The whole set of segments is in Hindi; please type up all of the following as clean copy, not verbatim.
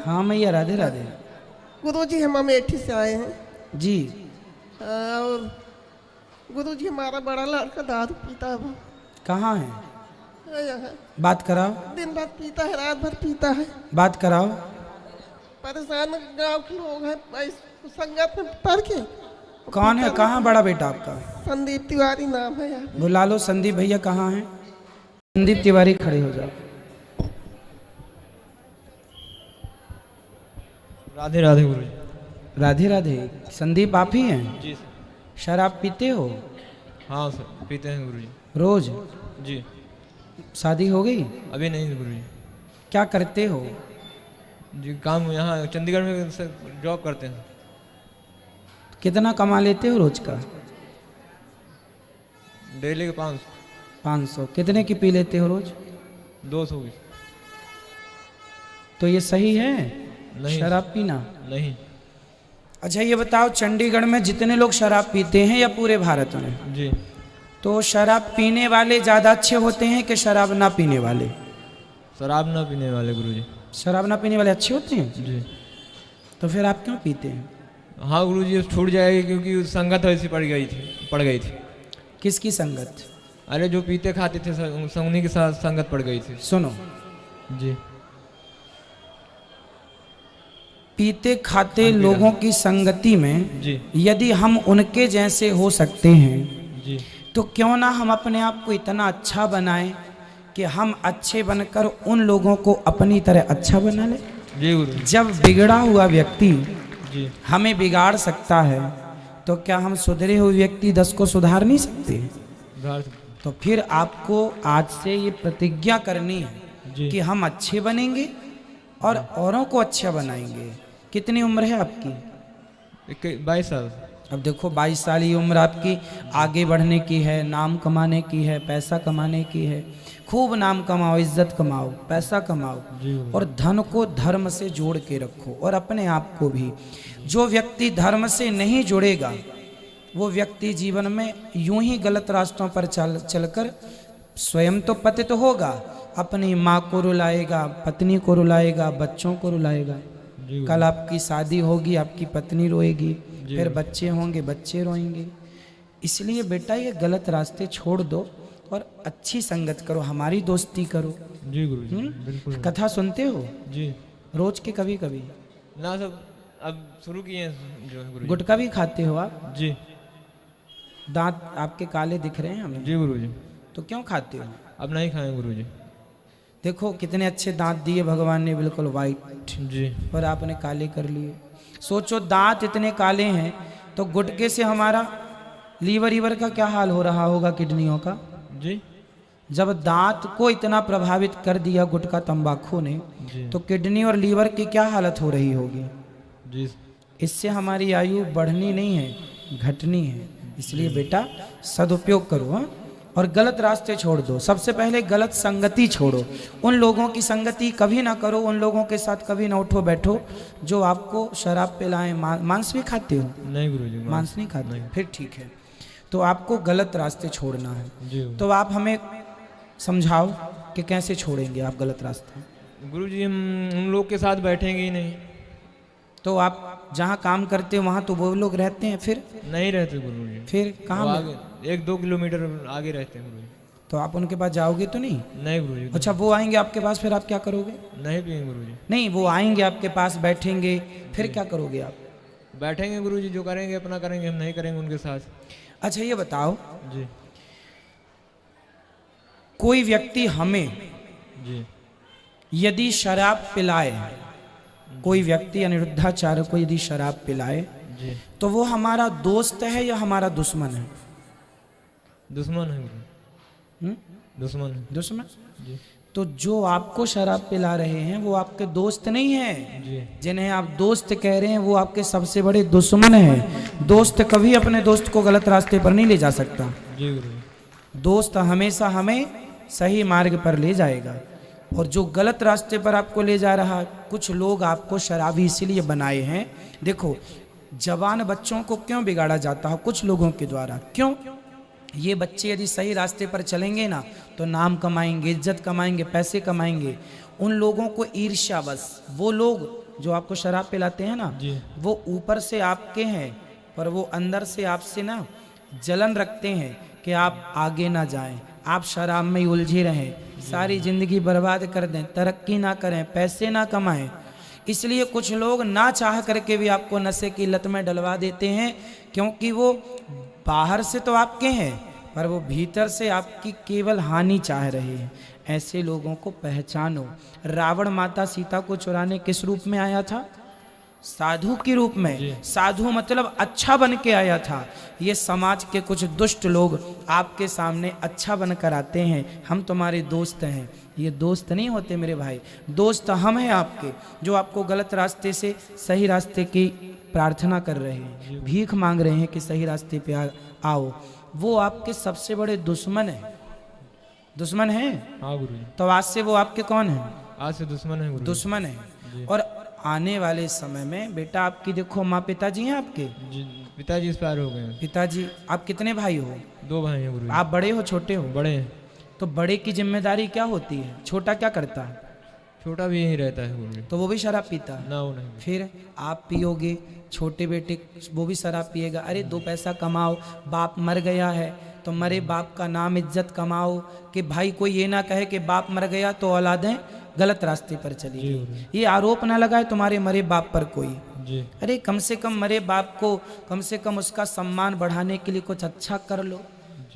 हाँ मैया, राधे राधे। गुरुजी हम अमेठी से आए हैं जी। और गुरुजी हमारा बड़ा लड़का दारू पीता है। वो कहाँ है? यहाँ बात कराओ। दिन रात पीता है, रात भर पीता है। बात कराओ। परेशान गांव के लोग हैं, संगत में पढ़ के। कौन है? कहाँ बड़ा बेटा आपका? संदीप तिवारी नाम है यार। बुला लो संदीप भैया, कहाँ हैं? संदीप तिवारी खड़े हो जाओ। राधे राधे गुरुजी। राधे राधे। संदीप आप ही हैं? जी सर। शराब पीते हो? हाँ सर, पीते हैं गुरुजी। रोज? जी। शादी हो गई? अभी नहीं गुरुजी। क्या करते हो? जी काम यहाँ चंडीगढ़ में सर जॉब करते हैं। कितना कमा लेते हो रोज का? डेली के 500। 500। कितने की पी लेते हो रोज? 200 की। तो ये सही है नहीं शराब पीना? नहीं। अच्छा ये बताओ, चंडीगढ़ में जितने लोग शराब पीते हैं या पूरे भारत में, जी, तो शराब पीने वाले ज़्यादा अच्छे होते हैं कि शराब ना पीने वाले? शराब ना पीने वाले गुरुजी। शराब ना पीने वाले अच्छे होते हैं। जी। तो फिर आप क्यों पीते हैं? हाँ गुरुजी, छूट जाएगी क्योंकि संगत ऐसी पड़ गई थी। किसकी संगत? अरे जो पीते खाते थे उन्हीं के साथ संगत पड़ गई थी। सुनो, जी। पीते खाते लोगों की संगति में जी। यदि हम उनके जैसे हो सकते हैं, जी। तो क्यों ना हम अपने आप को इतना अच्छा बनाएं कि हम अच्छे बनकर उन लोगों को अपनी तरह अच्छा बना लें। जी गुरु। जब बिगड़ा हुआ व्यक्ति जी। हमें बिगाड़ सकता है, तो क्या हम सुधरे हुए व्यक्ति 10 को सुधार नहीं सकते? तो फिर आपको आज से ये प्रतिज्ञा करनी है कि हम अच्छे बनेंगे और औरों को अच्छा बनाएंगे। कितनी उम्र है आपकी? 22 साल। अब देखो 22 साल की उम्र आपकी आगे बढ़ने की है, नाम कमाने की है, पैसा कमाने की है। खूब नाम कमाओ, इज्जत कमाओ, पैसा कमाओ और धन को धर्म से जोड़ के रखो और अपने आप को भी। जो व्यक्ति धर्म से नहीं जुड़ेगा वो व्यक्ति जीवन में यूं ही गलत रास्तों पर चलकर स्वयं तो पतित होगा, अपनी माँ को रुलाएगा, पत्नी को रुलाएगा, बच्चों को रुलाएगा। कल आपकी शादी होगी, आपकी पत्नी रोएगी, फिर बच्चे होंगे, बच्चे रोएंगे। इसलिए बेटा ये गलत रास्ते छोड़ दो और अच्छी संगत करो, हमारी दोस्ती करो। जी गुरु जी, बिल्कुल। कथा सुनते हो? जी। रोज के कभी कभी? ना सब अब शुरू किए हैं जो है गुरु जी। गुटखा भी खाते हो आप? जी। दांत आपके काले दिख रहे हैं हमें। जी गुरु जी। तो क्यों खाते हो? अब नहीं खाए गुरु जी। देखो कितने अच्छे दांत दिए भगवान ने, बिल्कुल वाइट, जी। पर आपने काले कर लिए। सोचो दांत इतने काले हैं तो गुटके से हमारा लीवर का क्या हाल हो रहा होगा, किडनियों का। जी। जब दांत को इतना प्रभावित कर दिया गुटखा तंबाकू ने, तो किडनी और लीवर की क्या हालत हो रही होगी। जी। इससे हमारी आयु बढ़नी नहीं है, घटनी है। इसलिए बेटा सदुपयोग करो हाँ? और गलत रास्ते छोड़ दो। सबसे पहले गलत संगति छोड़ो। उन लोगों की संगति कभी ना करो, उन लोगों के साथ कभी ना उठो बैठो जो आपको शराब पिलाएं। मांस भी खाते हो? नहीं गुरुजी, मांस नहीं खाते? फिर ठीक है, तो आपको गलत रास्ते छोड़ना है। जी। तो आप हमें समझाओ कि कैसे छोड़ेंगे आप गलत रास्ते। गुरुजी हम उन लोग के साथ बैठेंगे ही नहीं। तो आप जहाँ काम करते हो वहाँ तो वो लोग रहते हैं, फिर नहीं रहते गुरुजी। फिर कहाँ? आगे 1-2 किलोमीटर आगे रहते हैं गुरुजी। तो आप उनके पास जाओगे तो नहीं? नहीं गुरुजी। अच्छा वो आएंगे आपके पास, फिर आप क्या करोगे? नहीं पिएंगे गुरुजी। नहीं, वो आएंगे आपके पास, बैठेंगे, फिर क्या करोगे आप? बैठेंगे गुरुजी, जो करेंगे अपना करेंगे, हम नहीं करेंगे उनके साथ। अच्छा ये बताओ, जी। कोई व्यक्ति हमें जी। यदि शराब पिलाए, कोई व्यक्ति अनिरुद्धाचार्य को यदि शराब पिलाए, जी। तो वो हमारा दोस्त है या हमारा दुश्मन है? दुश्मन है गुरु। दुश्मन है। दुश्मन। जी। तो जो आपको शराब पिला रहे हैं वो आपके दोस्त नहीं है। जी। जिन्हें आप दोस्त कह रहे हैं वो आपके सबसे बड़े दुश्मन हैं। दोस्त कभी अपने दोस्त को गलत रास्ते पर नहीं ले जा सकता। जी गुरु। दोस्त हमेशा हमें सही मार्ग पर ले जाएगा, और जो गलत रास्ते पर आपको ले जा रहा, कुछ लोग आपको शराबी इसीलिए बनाए हैं। देखो जवान बच्चों को क्यों बिगाड़ा जाता है कुछ लोगों के द्वारा, क्यों? ये बच्चे यदि सही रास्ते पर चलेंगे ना तो नाम कमाएंगे, इज्जत कमाएंगे, पैसे कमाएंगे। उन लोगों को ईर्ष्या बस, वो लोग जो आपको शराब पिलाते हैं ना, जी वो ऊपर से आपके हैं, पर वो अंदर से आपसे ना जलन रखते हैं कि आप आगे ना जाएं, आप शराब में उलझे रहें, सारी जिंदगी बर्बाद कर दें, तरक्की ना करें, पैसे ना कमाएं। इसलिए कुछ लोग ना चाह करके भी आपको नशे की लत में डलवा देते हैं, क्योंकि वो बाहर से तो आपके हैं पर वो भीतर से आपकी केवल हानि चाह रहे हैं। ऐसे लोगों को पहचानो। रावण माता सीता को चुराने किस रूप में आया था? साधु के रूप में। साधु मतलब अच्छा बन के आया था। ये समाज के कुछ दुष्ट लोग आपके सामने अच्छा बनकर आते हैं, हम तुम्हारे दोस्त हैं। ये दोस्त नहीं होते मेरे भाई, दोस्त हम हैं आपके, जो आपको गलत रास्ते से सही रास्ते की प्रार्थना कर रहे हैं, भीख मांग रहे हैं कि सही रास्ते पे आओ। वो आपके सबसे बड़े दुश्मन हैं। दुश्मन हैं? हाँ गुरु जी, तो आज से वो आपके कौन हैं? आज से दुश्मन है गुरु जी। दुश्मन हैं। और आने वाले समय में बेटा आपकी देखो माँ पिताजी हैं आपके? जी पिताजी एक्सपायर हो गए हैं। पिताजी, आप कितने भाई हो? 2 भाई हैं गुरु जी। आप बड़े हो छोटे हो? बड़े हैं। तो बड़े की जिम्मेदारी क्या होती है? छोटा क्या करता है? छोटा भी यहीं रहता है गुरु जी। तो वो भी शराब पीता है? ना वो नहीं। फिर आप पियोगे, छोटे बेटे वो भी शराब पिएगा। अरे 2 पैसा कमाओ, बाप मर गया है तो मरे बाप का नाम इज्जत कमाओ, कि भाई कोई ये ना कहे कि बाप मर गया तो औलादें गलत रास्ते पर चली गई। ये आरोप ना लगाए तुम्हारे मरे बाप पर कोई। जी अरे कम से कम मरे बाप को कम से कम उसका सम्मान बढ़ाने के लिए कुछ अच्छा कर लो,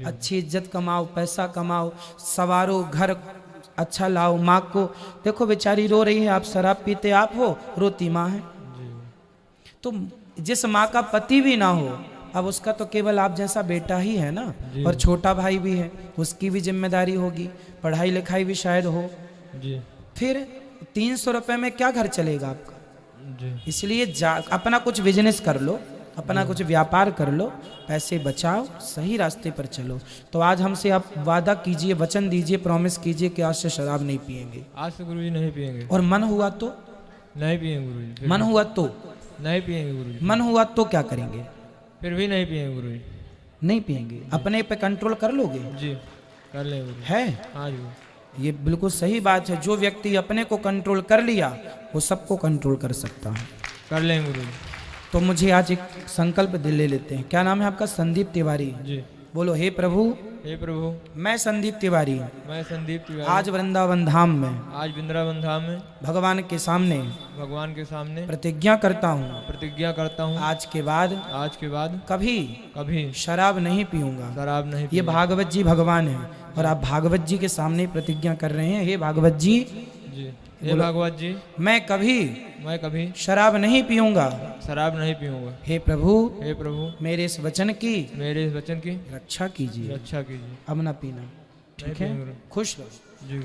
अच्छी इज्जत कमाओ, पैसा कमाओ, सवारो, घर अच्छा लाओ। माँ को देखो बेचारी रो रही है, आप शराब पीते आप हो, रोती माँ है। तो जिस माँ का पति भी ना हो, अब उसका तो केवल आप जैसा बेटा ही है ना, और छोटा भाई भी है, उसकी भी जिम्मेदारी होगी, पढ़ाई लिखाई भी शायद हो। जी फिर 300 रुपए में क्या घर चलेगा आपका? जी इसलिए अपना कुछ बिजनेस कर लो, अपना कुछ व्यापार कर लो, पैसे बचाओ, सही रास्ते पर चलो। तो आज हमसे आप वादा कीजिए, वचन दीजिए, प्रॉमिस कीजिए कि आज से शराब नहीं पिएंगे। आज से गुरु जी नहीं पियेंगे। और मन हुआ तो? नहीं पियेंगे गुरु जी। मन हुआ तो? नहीं पियेंगे गुरु जी। मन हुआ तो क्या करेंगे? फिर भी नहीं पियेंगे गुरु जी। नहीं पिएंगे। अपने पे कंट्रोल कर लोगे? जी कर लेंगे गुरु जी। है? हाँ जी ये बिल्कुल सही बात है। जो व्यक्ति अपने को कंट्रोल कर लिया वो सबको कंट्रोल कर सकता है। कर लेंगे गुरु जी। तो मुझे आज एक संकल्प ले लेते हैं। क्या नाम है आपका? संदीप तिवारी। जी बोलो, हे प्रभु, हे प्रभु, मैं संदीप तिवारी मैं संदीप तिवारी आज वृंदावन धाम में आज वृंदावन धाम में भगवान के सामने भगवान के सामने प्रतिज्ञा करता हूँ, प्रतिज्ञा करता हूँ, आज के बाद कभी शराब नहीं पीऊंगा। शराब नहीं ये पीऊंगा। भागवत जी भगवान है और आप भागवत जी के सामने प्रतिज्ञा कर रहे हैं। हे भागवत जी, जी हे भागवत जी, मैं कभी शराब नहीं पीऊंगा। शराब नहीं पीऊंगा। हे प्रभु, मेरे इस वचन की रक्षा रक्षा कीजिए। कीजिए। अब ना पीना। ठीक है? नहीं पीऊंगा। खुश रहो। जी